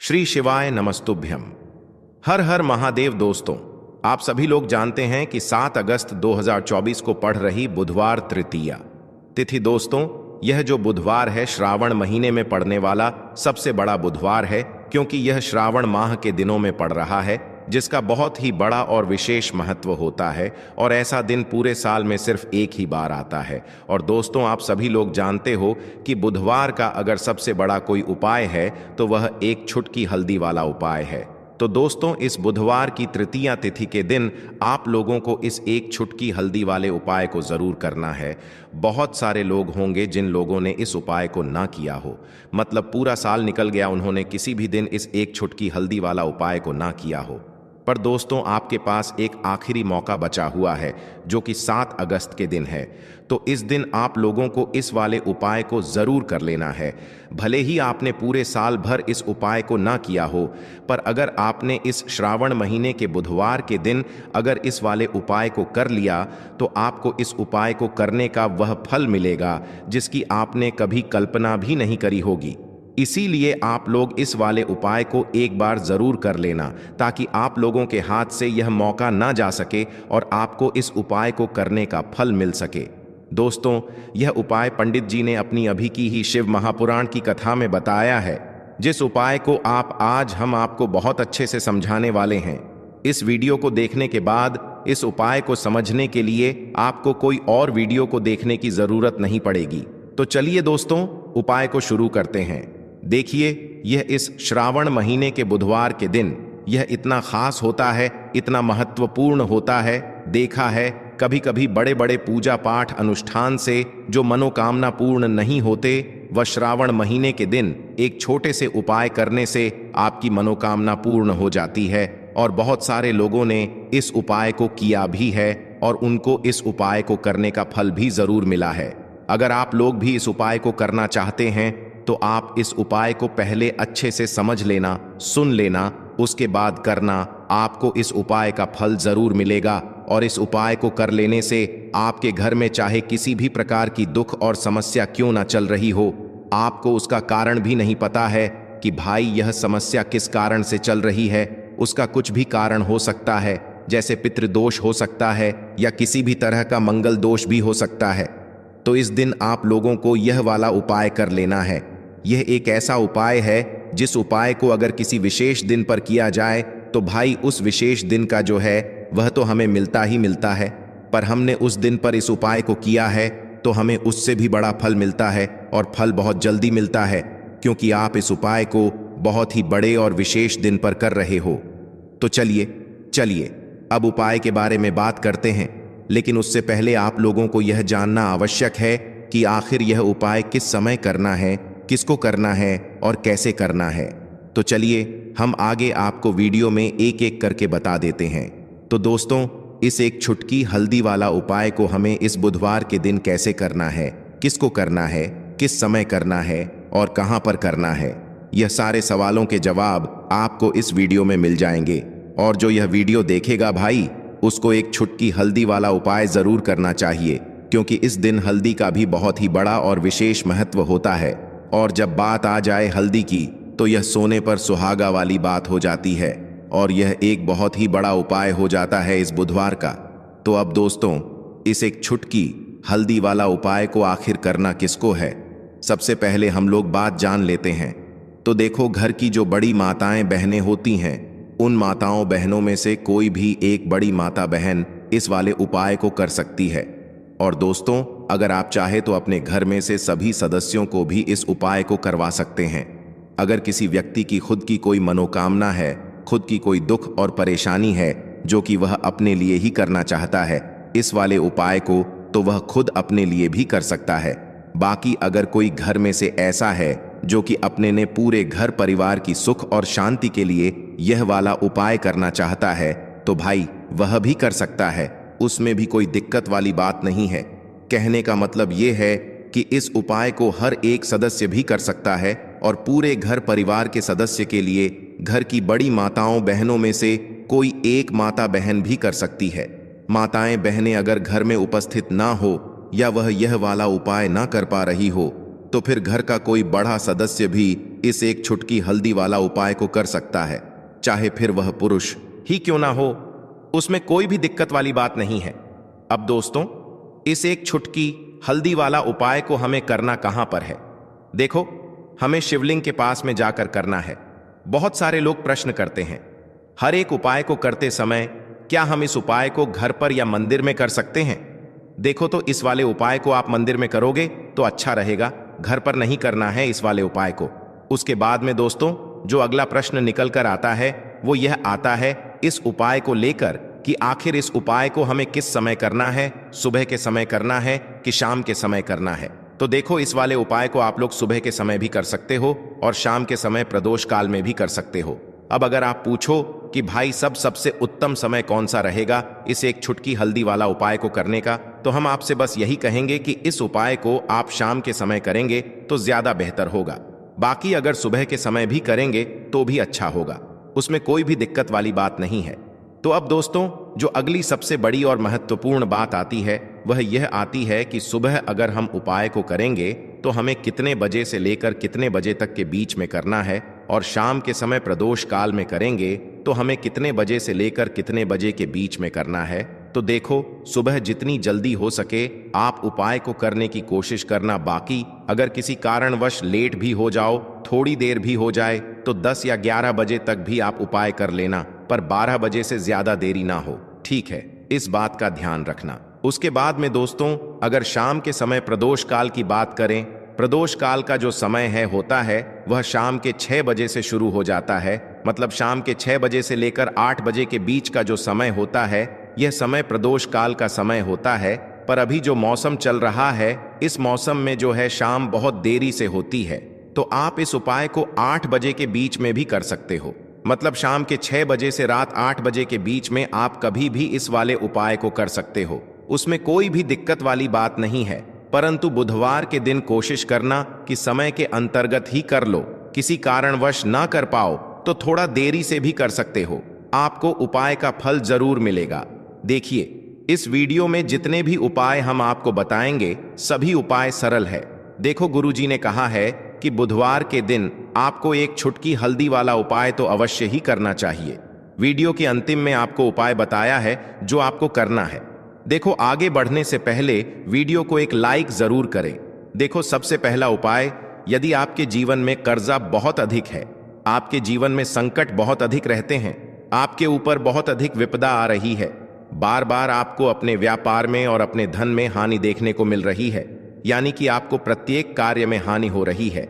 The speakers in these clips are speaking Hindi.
श्री शिवाय नमस्तुभ्यम। हर हर महादेव। दोस्तों, आप सभी लोग जानते हैं कि 7 अगस्त 2024 को पड़ रही बुधवार तृतीया तिथि। दोस्तों, यह जो बुधवार है श्रावण महीने में पड़ने वाला सबसे बड़ा बुधवार है, क्योंकि यह श्रावण माह के दिनों में पड़ रहा है, जिसका बहुत ही बड़ा और विशेष महत्व होता है। और ऐसा दिन पूरे साल में सिर्फ एक ही बार आता है। और दोस्तों, आप सभी लोग जानते हो कि बुधवार का अगर सबसे बड़ा कोई उपाय है तो वह एक छुटकी हल्दी वाला उपाय है। तो दोस्तों, इस बुधवार की तृतीया तिथि के दिन आप लोगों को इस एक छुटकी हल्दी वाले उपाय को जरूर करना है। बहुत सारे लोग होंगे जिन लोगों ने इस उपाय को ना किया हो, मतलब पूरा साल निकल गया, उन्होंने किसी भी दिन इस एक छुटकी हल्दी वाला उपाय को ना किया हो। पर दोस्तों, आपके पास एक आखिरी मौका बचा हुआ है, जो कि 7 अगस्त के दिन है। तो इस दिन आप लोगों को इस वाले उपाय को जरूर कर लेना है। भले ही आपने पूरे साल भर इस उपाय को ना किया हो, पर अगर आपने इस श्रावण महीने के बुधवार के दिन अगर इस वाले उपाय को कर लिया, तो आपको इस उपाय को करने का वह फल मिलेगा जिसकी आपने कभी कल्पना भी नहीं करी होगी। इसीलिए आप लोग इस वाले उपाय को एक बार जरूर कर लेना, ताकि आप लोगों के हाथ से यह मौका ना जा सके और आपको इस उपाय को करने का फल मिल सके। दोस्तों, यह उपाय पंडित जी ने अपनी अभी की ही शिव महापुराण की कथा में बताया है, जिस उपाय को आज हम आपको बहुत अच्छे से समझाने वाले हैं। इस वीडियो को देखने के बाद इस उपाय को समझने के लिए आपको कोई और वीडियो को देखने की जरूरत नहीं पड़ेगी। तो चलिए दोस्तों, उपाय को शुरू करते हैं। देखिए, यह इस श्रावण महीने के बुधवार के दिन यह इतना खास होता है, इतना महत्वपूर्ण होता है। देखा है कभी कभी बड़े बड़े पूजा पाठ अनुष्ठान से जो मनोकामना पूर्ण नहीं होते, वह श्रावण महीने के दिन एक छोटे से उपाय करने से आपकी मनोकामना पूर्ण हो जाती है। और बहुत सारे लोगों ने इस उपाय को किया भी है और उनको इस उपाय को करने का फल भी जरूर मिला है। अगर आप लोग भी इस उपाय को करना चाहते हैं तो आप इस उपाय को पहले अच्छे से समझ लेना, सुन लेना, उसके बाद करना। आपको इस उपाय का फल जरूर मिलेगा। और इस उपाय को कर लेने से आपके घर में चाहे किसी भी प्रकार की दुख और समस्या क्यों ना चल रही हो, आपको उसका कारण भी नहीं पता है कि भाई यह समस्या किस कारण से चल रही है। उसका कुछ भी कारण हो सकता है, जैसे पितृदोष हो सकता है या किसी भी तरह का मंगल दोष भी हो सकता है। तो इस दिन आप लोगों को यह वाला उपाय कर लेना है। यह एक ऐसा उपाय है जिस उपाय को अगर किसी विशेष दिन पर किया जाए तो भाई उस विशेष दिन का जो है वह तो हमें मिलता ही मिलता है, पर हमने उस दिन पर इस उपाय को किया है तो हमें उससे भी बड़ा फल मिलता है, और फल बहुत जल्दी मिलता है, क्योंकि आप इस उपाय को बहुत ही बड़े और विशेष दिन पर कर रहे हो। तो चलिए अब उपाय के बारे में बात करते हैं। लेकिन उससे पहले आप लोगों को यह जानना आवश्यक है कि आखिर यह उपाय किस समय करना है, किसको करना है और कैसे करना है। तो चलिए हम आगे आपको वीडियो में एक एक करके बता देते हैं। तो दोस्तों, इस एक छुटकी हल्दी वाला उपाय को हमें इस बुधवार के दिन कैसे करना है, किसको करना है, किस समय करना है और कहां पर करना है, यह सारे सवालों के जवाब आपको इस वीडियो में मिल जाएंगे। और जो यह वीडियो देखेगा भाई, उसको एक छुटकी हल्दी वाला उपाय जरूर करना चाहिए, क्योंकि इस दिन हल्दी का भी बहुत ही बड़ा और विशेष महत्व होता है। और जब बात आ जाए हल्दी की, तो यह सोने पर सुहागा वाली बात हो जाती है, और यह एक बहुत ही बड़ा उपाय हो जाता है इस बुधवार का। तो अब दोस्तों, इस एक छुटकी हल्दी वाला उपाय को आखिर करना किसको है, सबसे पहले हम लोग बात जान लेते हैं। तो देखो, घर की जो बड़ी माताएं बहनें होती हैं, उन माताओं बहनों में से कोई भी एक बड़ी माता बहन इस वाले उपाय को कर सकती है। और दोस्तों, अगर आप चाहे तो अपने घर में से सभी सदस्यों को भी इस उपाय को करवा सकते हैं। अगर किसी व्यक्ति की खुद की कोई मनोकामना है, खुद की कोई दुख और परेशानी है जो कि वह अपने लिए ही करना चाहता है इस वाले उपाय को, तो वह खुद अपने लिए भी कर सकता है। बाकी अगर कोई घर में से ऐसा है जो कि अपने ने पूरे घर परिवार की सुख और शांति के लिए यह वाला उपाय करना चाहता है, तो भाई वह भी कर सकता है। उसमें भी कोई दिक्कत वाली बात नहीं है। कहने का मतलब यह है कि इस उपाय को हर एक सदस्य भी कर सकता है, और पूरे घर परिवार के सदस्य के लिए घर की बड़ी माताओं बहनों में से कोई एक माता बहन भी कर सकती है। माताएं बहनें अगर घर में उपस्थित ना हो या वह यह वाला उपाय ना कर पा रही हो, तो फिर घर का कोई बड़ा सदस्य भी इस एक छुटकी हल्दी वाला उपाय को कर सकता है, चाहे फिर वह पुरुष ही क्यों ना हो। उसमें कोई भी दिक्कत वाली बात नहीं है। अब दोस्तों, इस एक छुटकी हल्दी वाला उपाय को हमें करना कहां पर है? देखो, हमें शिवलिंग के पास में जाकर करना है। बहुत सारे लोग प्रश्न करते हैं, हर एक उपाय को करते समय क्या हम इस उपाय को घर पर या मंदिर में कर सकते हैं? देखो, तो इस वाले उपाय को आप मंदिर में करोगे तो अच्छा रहेगा, घर पर नहीं करना है इस वाले उपाय को। उसके बाद में दोस्तों, जो अगला प्रश्न निकल कर आता है वो यह आता है इस उपाय को लेकर कि आखिर इस उपाय को हमें किस समय करना है, सुबह के समय करना है कि शाम के समय करना है? तो देखो, इस वाले उपाय को आप लोग सुबह के समय भी कर सकते हो और शाम के समय प्रदोष काल में भी कर सकते हो। अब अगर आप पूछो कि भाई सबसे उत्तम समय कौन सा रहेगा इस एक छुटकी हल्दी वाला उपाय को करने का, तो हम आपसे बस यही कहेंगे कि इस उपाय को आप शाम के समय करेंगे तो ज्यादा बेहतर होगा। बाकी अगर सुबह के समय भी करेंगे तो भी अच्छा होगा, उसमें कोई भी दिक्कत वाली बात नहीं है। तो अब दोस्तों, जो अगली सबसे बड़ी और महत्वपूर्ण बात आती है वह यह आती है कि सुबह अगर हम उपाय को करेंगे तो हमें कितने बजे से लेकर कितने बजे तक के बीच में करना है, और शाम के समय प्रदोष काल में करेंगे तो हमें कितने बजे से लेकर कितने बजे के बीच में करना है। तो देखो, सुबह जितनी जल्दी हो सके आप उपाय को करने की कोशिश करना। बाकी अगर किसी कारणवश लेट भी हो जाओ, थोड़ी देर भी हो जाए, तो 10 या 11 बजे तक भी आप उपाय कर लेना, पर 12 बजे से ज्यादा देरी ना हो, ठीक है? इस बात का ध्यान रखना। उसके बाद में दोस्तों, अगर शाम के समय प्रदोष काल की बात करें, प्रदोष काल का जो समय होता है वह शाम के 6 बजे से शुरू हो जाता है। मतलब शाम के 6 बजे से लेकर 8 बजे के बीच का जो समय होता है यह समय प्रदोष काल का समय होता है। पर अभी जो मौसम चल रहा है, इस मौसम में जो है शाम बहुत देरी से होती है, तो आप इस उपाय को 8 बजे के बीच में भी कर सकते हो। मतलब शाम के 6 बजे से रात 8 बजे के बीच में आप कभी भी इस वाले उपाय को कर सकते हो, उसमें कोई भी दिक्कत वाली बात नहीं है। परंतु बुधवार के दिन कोशिश करना कि समय के अंतर्गत ही कर लो। किसी कारणवश ना कर पाओ तो थोड़ा देरी से भी कर सकते हो, आपको उपाय का फल जरूर मिलेगा। देखिए, इस वीडियो में जितने भी उपाय हम आपको बताएंगे सभी उपाय सरल है। देखो, गुरुजी ने कहा है कि बुधवार के दिन आपको एक छुटकी हल्दी वाला उपाय तो अवश्य ही करना चाहिए। वीडियो के अंतिम में आपको उपाय बताया है जो आपको करना है। देखो, आगे बढ़ने से पहले वीडियो को एक लाइक जरूर करें। देखो, सबसे पहला उपाय, यदि आपके जीवन में कर्जा बहुत अधिक है, आपके जीवन में संकट बहुत अधिक रहते हैं, आपके ऊपर बहुत अधिक विपदा आ रही है, बार बार आपको अपने व्यापार में और अपने धन में हानि देखने को मिल रही है, यानी कि आपको प्रत्येक कार्य में हानि हो रही है,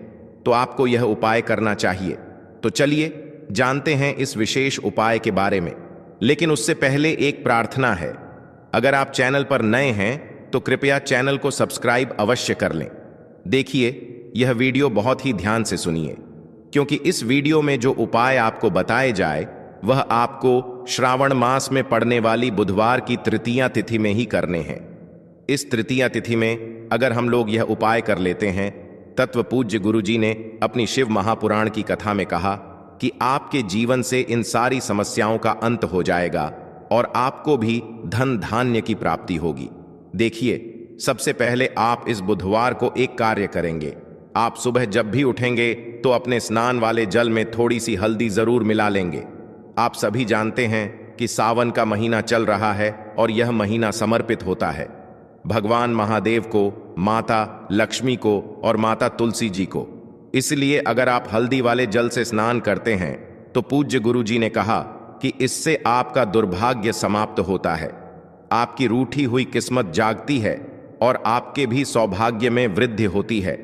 तो आपको यह उपाय करना चाहिए। तो चलिए जानते हैं इस विशेष उपाय के बारे में। लेकिन उससे पहले एक प्रार्थना है, अगर आप चैनल पर नए हैं तो कृपया चैनल को सब्सक्राइब अवश्य कर लें। देखिए, यह वीडियो बहुत ही ध्यान से सुनिए, क्योंकि इस वीडियो में जो उपाय आपको बताए जाए वह आपको श्रावण मास में पड़ने वाली बुधवार की तृतीया तिथि में ही करने हैं। इस तृतीया तिथि में अगर हम लोग यह उपाय कर लेते हैं, तत्व पूज्य गुरुजी ने अपनी शिव महापुराण की कथा में कहा कि आपके जीवन से इन सारी समस्याओं का अंत हो जाएगा और आपको भी धन धान्य की प्राप्ति होगी। देखिए, सबसे पहले आप इस बुधवार को एक कार्य करेंगे। आप सुबह जब भी उठेंगे तो अपने स्नान वाले जल में थोड़ी सी हल्दी जरूर मिला लेंगे। आप सभी जानते हैं कि सावन का महीना चल रहा है और यह महीना समर्पित होता है भगवान महादेव को, माता लक्ष्मी को और माता तुलसी जी को। इसलिए अगर आप हल्दी वाले जल से स्नान करते हैं तो पूज्य गुरुजी ने कहा कि इससे आपका दुर्भाग्य समाप्त होता है, आपकी रूठी हुई किस्मत जागती है और आपके भी सौभाग्य में वृद्धि होती है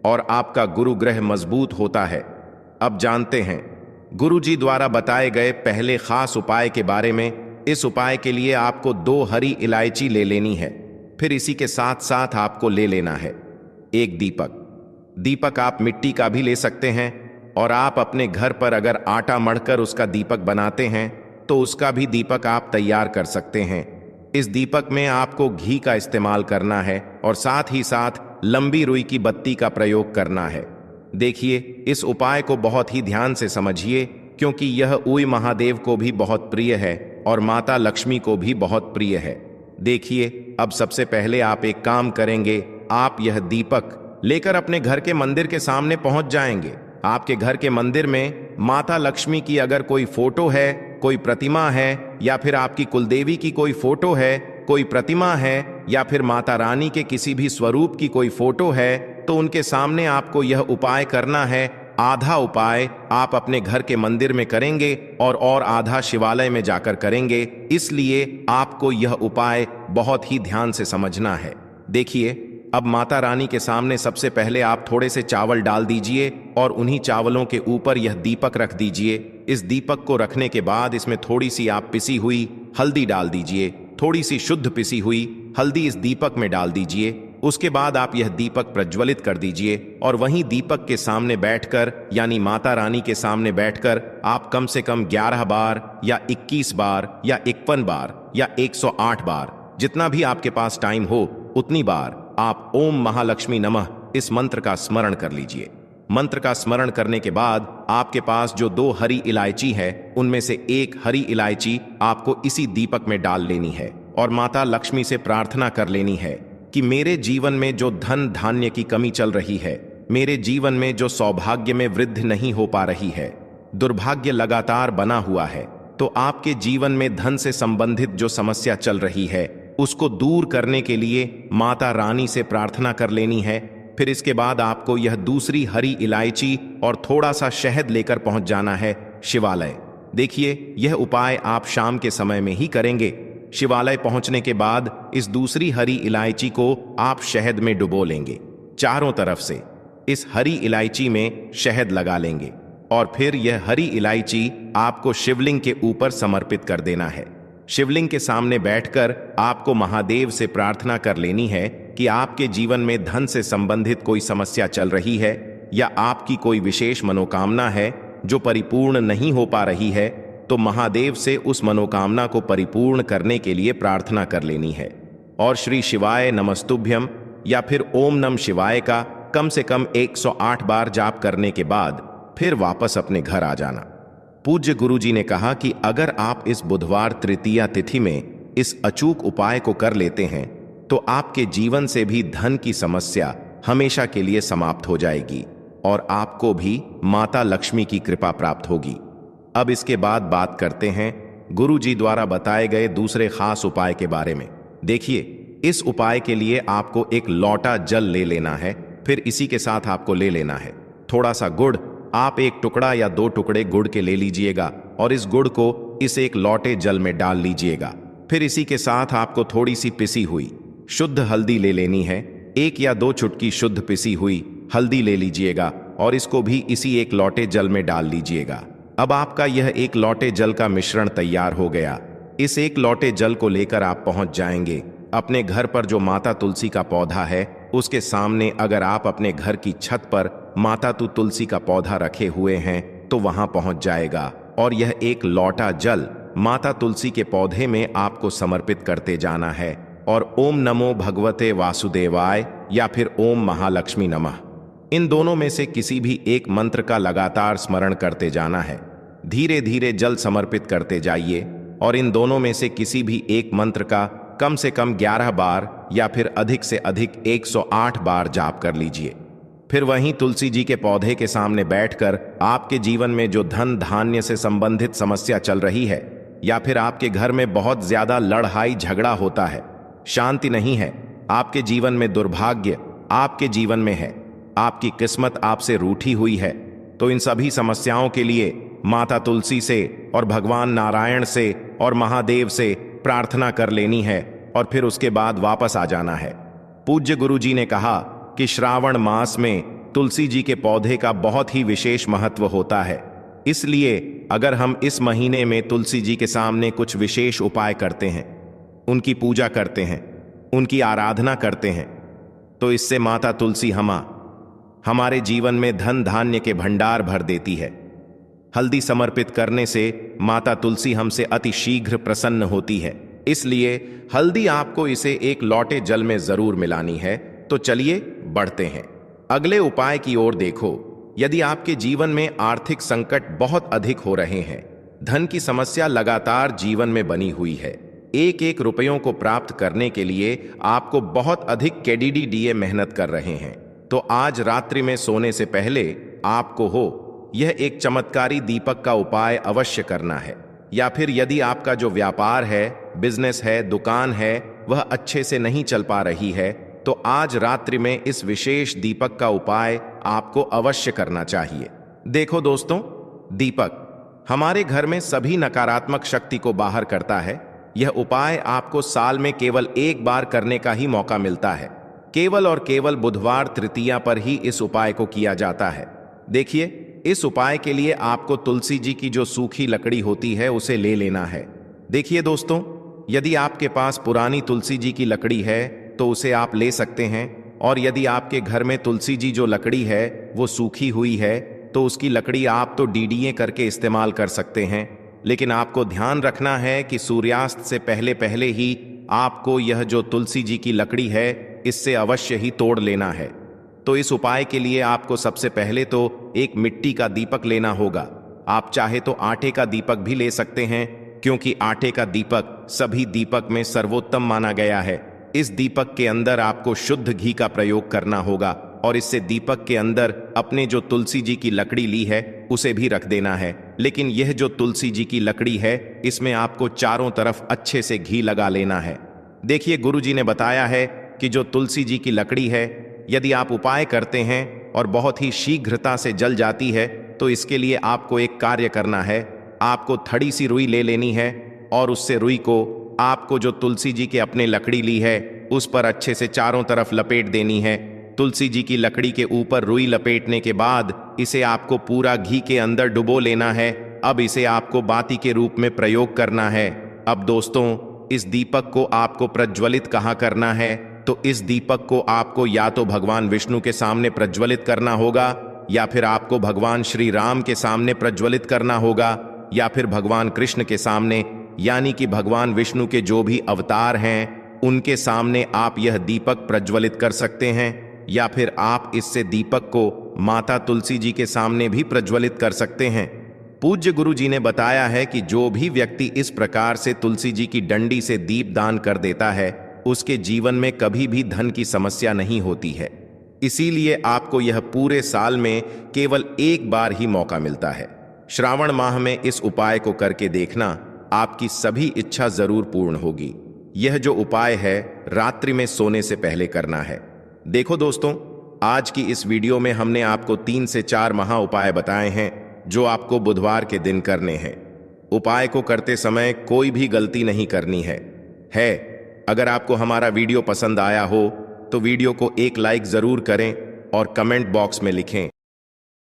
और आपका गुरु ग्रह मजबूत होता है। अब जानते हैं गुरुजी द्वारा बताए गए पहले खास उपाय के बारे में। इस उपाय के लिए आपको 2 हरी इलायची ले लेनी है, फिर इसी के साथ साथ आपको ले लेना है एक दीपक। दीपक आप मिट्टी का भी ले सकते हैं, और आप अपने घर पर अगर आटा मढ़कर उसका दीपक बनाते हैं तो उसका भी दीपक आप तैयार कर सकते हैं। इस दीपक में आपको घी का इस्तेमाल करना है और साथ ही साथ लंबी रुई की बत्ती का प्रयोग करना है। देखिए, इस उपाय को बहुत ही ध्यान से समझिए, क्योंकि यह उई महादेव को भी बहुत प्रिय है और माता लक्ष्मी को भी बहुत प्रिय है। देखिए, अब सबसे पहले आप एक काम करेंगे, आप यह दीपक लेकर अपने घर के मंदिर के सामने पहुंच जाएंगे। आपके घर के मंदिर में माता लक्ष्मी की अगर कोई फोटो है, कोई प्रतिमा है, या फिर आपकी कुलदेवी की कोई फोटो है, कोई प्रतिमा है, या फिर माता रानी के किसी भी स्वरूप की कोई फोटो है, तो उनके सामने आपको यह उपाय करना है। आधा उपाय आप अपने घर के मंदिर में करेंगे और आधा शिवालय में जाकर करेंगे। इसलिए आपको यह उपाय बहुत ही ध्यान से समझना है। देखिए, अब माता रानी के सामने सबसे पहले आप थोड़े से चावल डाल दीजिए और उन्हीं चावलों के ऊपर यह दीपक रख दीजिए। इस दीपक को रखने के बाद इसमें थोड़ी सी आप पिसी हुई हल्दी डाल दीजिए। थोड़ी सी शुद्ध पिसी हुई हल्दी इस दीपक में डाल दीजिए। उसके बाद आप यह दीपक प्रज्वलित कर दीजिए और वहीं दीपक के सामने बैठकर, यानी माता रानी के सामने बैठकर, आप कम से कम 11 बार या 21 बार या 51 बार या 108 बार, जितना भी आपके पास टाइम हो उतनी बार आप ओम महालक्ष्मी नमः इस मंत्र का स्मरण कर लीजिए। मंत्र का स्मरण करने के बाद आपके पास जो 2 हरी इलायची है, उनमें से एक हरी इलायची आपको इसी दीपक में डाल लेनी है और माता लक्ष्मी से प्रार्थना कर लेनी है कि मेरे जीवन में जो धन धान्य की कमी चल रही है, मेरे जीवन में जो सौभाग्य में वृद्धि नहीं हो पा रही है, दुर्भाग्य लगातार बना हुआ है, तो आपके जीवन में धन से संबंधित जो समस्या चल रही है उसको दूर करने के लिए माता रानी से प्रार्थना कर लेनी है। फिर इसके बाद आपको यह दूसरी हरी इलायची और थोड़ा सा शहद लेकर पहुंच जाना है शिवालय। देखिए, यह उपाय आप शाम के समय में ही करेंगे। शिवालय पहुंचने के बाद इस दूसरी हरी इलायची को आप शहद में डुबो लेंगे। चारों तरफ से इस हरी इलायची में शहद लगा लेंगे और फिर यह हरी इलायची आपको शिवलिंग के ऊपर समर्पित कर देना है। शिवलिंग के सामने बैठकर आपको महादेव से प्रार्थना कर लेनी है कि आपके जीवन में धन से संबंधित कोई समस्या चल रही है या आपकी कोई विशेष मनोकामना है जो परिपूर्ण नहीं हो पा रही है, तो महादेव से उस मनोकामना को परिपूर्ण करने के लिए प्रार्थना कर लेनी है और श्री शिवाय नमस्तुभ्यम या फिर ओम नम शिवाय का कम से कम 108 बार जाप करने के बाद फिर वापस अपने घर आ जाना। पूज्य गुरुजी ने कहा कि अगर आप इस बुधवार तृतीया तिथि में इस अचूक उपाय को कर लेते हैं तो आपके जीवन से भी धन की समस्या हमेशा के लिए समाप्त हो जाएगी और आपको भी माता लक्ष्मी की कृपा प्राप्त होगी। अब इसके बाद बात करते हैं गुरुजी द्वारा बताए गए दूसरे खास उपाय के बारे में। देखिए, इस उपाय के लिए आपको एक लोटा जल ले लेना है। फिर इसी के साथ आपको ले लेना है थोड़ा सा गुड़। आप 1 टुकड़ा या 2 टुकड़े गुड़ के ले लीजिएगा और इस गुड़ को इस एक लोटे जल में डाल लीजिएगा। फिर इसी के साथ आपको थोड़ी सी पिसी हुई शुद्ध हल्दी ले लेनी है। 1 या 2 चुटकी शुद्ध पिसी हुई हल्दी ले लीजिएगा और इसको भी इसी एक लोटे जल में डाल लीजिएगा। अब आपका यह एक लोटे जल का मिश्रण तैयार हो गया। इस एक लोटे जल को लेकर आप पहुंच जाएंगे अपने घर पर जो माता तुलसी का पौधा है उसके सामने। अगर आप अपने घर की छत पर माता तुलसी का पौधा रखे हुए हैं तो वहां पहुंच जाएगा और यह एक लोटा जल माता तुलसी के पौधे में आपको समर्पित करते जाना है और ओम नमो भगवते वासुदेवाय या फिर ओम महालक्ष्मी नमः, इन दोनों में से किसी भी एक मंत्र का लगातार स्मरण करते जाना है। धीरे धीरे जल समर्पित करते जाइए और इन दोनों में से किसी भी एक मंत्र का कम से कम 11 बार या फिर अधिक से अधिक 108 बार जाप कर लीजिए। फिर वहीं तुलसी जी के पौधे के सामने बैठकर आपके जीवन में जो धन धान्य से संबंधित समस्या चल रही है या फिर आपके घर में बहुत ज्यादा लड़ाई झगड़ा होता है, शांति नहीं है, आपके जीवन में दुर्भाग्य आपके जीवन में है, आपकी किस्मत आपसे रूठी हुई है, तो इन सभी समस्याओं के लिए माता तुलसी से और भगवान नारायण से और महादेव से प्रार्थना कर लेनी है और फिर उसके बाद वापस आ जाना है। पूज्य गुरुजी ने कहा कि श्रावण मास में तुलसी जी के पौधे का बहुत ही विशेष महत्व होता है। इसलिए अगर हम इस महीने में तुलसी जी के सामने कुछ विशेष उपाय करते हैं, उनकी पूजा करते हैं, उनकी आराधना करते हैं, तो इससे माता तुलसी हमारे जीवन में धन धान्य के भंडार भर देती है। हल्दी समर्पित करने से माता तुलसी हमसे अति शीघ्र प्रसन्न होती है। इसलिए हल्दी आपको इसे एक लोटे जल में जरूर मिलानी है। तो चलिए बढ़ते हैं अगले उपाय की ओर। देखो, यदि आपके जीवन में आर्थिक संकट बहुत अधिक हो रहे हैं, धन की समस्या लगातार जीवन में बनी हुई है, एक एक रुपयों को प्राप्त करने के लिए आपको बहुत अधिक KDDA मेहनत कर रहे हैं, तो आज रात्रि में सोने से पहले आपको यह एक चमत्कारी दीपक का उपाय अवश्य करना है। या फिर यदि आपका जो व्यापार है, बिजनेस है, दुकान है, वह अच्छे से नहीं चल पा रही है, तो आज रात्रि में इस विशेष दीपक का उपाय आपको अवश्य करना चाहिए। देखो दोस्तों, दीपक हमारे घर में सभी नकारात्मक शक्ति को बाहर करता है। यह उपाय आपको साल में केवल एक बार करने का ही मौका मिलता है। केवल और केवल बुधवार तृतीया पर ही इस उपाय को किया जाता है। देखिए, इस उपाय के लिए आपको तुलसी जी की जो सूखी लकड़ी होती है उसे ले लेना है। देखिए दोस्तों, यदि आपके पास पुरानी तुलसी जी की लकड़ी है तो उसे आप ले सकते हैं, और यदि आपके घर में तुलसी जी जो लकड़ी है वो सूखी हुई है तो उसकी लकड़ी आप तो डीडीए करके इस्तेमाल कर सकते हैं। लेकिन आपको ध्यान रखना है कि सूर्यास्त से पहले पहले ही आपको यह जो तुलसी जी की लकड़ी है इससे अवश्य ही तोड़ लेना है। तो इस उपाय के लिए आपको सबसे पहले तो एक मिट्टी का दीपक लेना होगा। आप चाहे तो आटे का दीपक भी ले सकते हैं, क्योंकि आटे का दीपक सभी दीपक में सर्वोत्तम माना गया है। इस दीपक के अंदर आपको शुद्ध घी का प्रयोग करना होगा, और इससे दीपक के अंदर अपने जो तुलसी जी की लकड़ी ली है उसे भी रख देना है। लेकिन यह जो तुलसी जी की लकड़ी है इसमें आपको चारों तरफ अच्छे से घी लगा लेना है। देखिए, गुरु जी ने बताया है कि जो तुलसी जी की लकड़ी है, यदि आप उपाय करते हैं और बहुत ही शीघ्रता से जल जाती है, तो इसके लिए आपको एक कार्य करना है। आपको थड़ी सी रुई ले लेनी है, और उससे रुई को आपको जो तुलसी जी के अपने लकड़ी ली है उस पर अच्छे से चारों तरफ लपेट देनी है। तुलसी जी की लकड़ी के ऊपर रुई लपेटने के बाद इसे आपको पूरा घी के अंदर डुबो लेना है। अब इसे आपको बाती के रूप में प्रयोग करना है। अब दोस्तों, इस दीपक को आपको प्रज्वलित कहाँ करना है? तो इस दीपक को आपको या तो भगवान विष्णु के सामने प्रज्वलित करना होगा, या फिर आपको भगवान श्री राम के सामने प्रज्वलित करना होगा, या फिर भगवान कृष्ण के सामने, यानी कि भगवान विष्णु के जो भी अवतार हैं उनके सामने आप यह दीपक प्रज्वलित कर सकते हैं। या फिर आप इससे दीपक को माता तुलसी जी के सामने भी प्रज्वलित कर सकते हैं। पूज्य गुरु जी ने बताया है कि जो भी व्यक्ति इस प्रकार से तुलसी जी की डंडी से दीप दान कर देता है उसके जीवन में कभी भी धन की समस्या नहीं होती है। इसीलिए आपको यह पूरे साल में केवल एक बार ही मौका मिलता है। श्रावण माह में इस उपाय को करके देखना, आपकी सभी इच्छा जरूर पूर्ण होगी। यह जो उपाय है रात्रि में सोने से पहले करना है। देखो दोस्तों, आज की इस वीडियो में हमने आपको 3 से 4 महा उपाय बताए हैं जो आपको बुधवार के दिन करने हैं। उपाय को करते समय कोई भी गलती नहीं करनी है। अगर आपको हमारा वीडियो पसंद आया हो तो वीडियो को एक लाइक जरूर करें और कमेंट बॉक्स में लिखें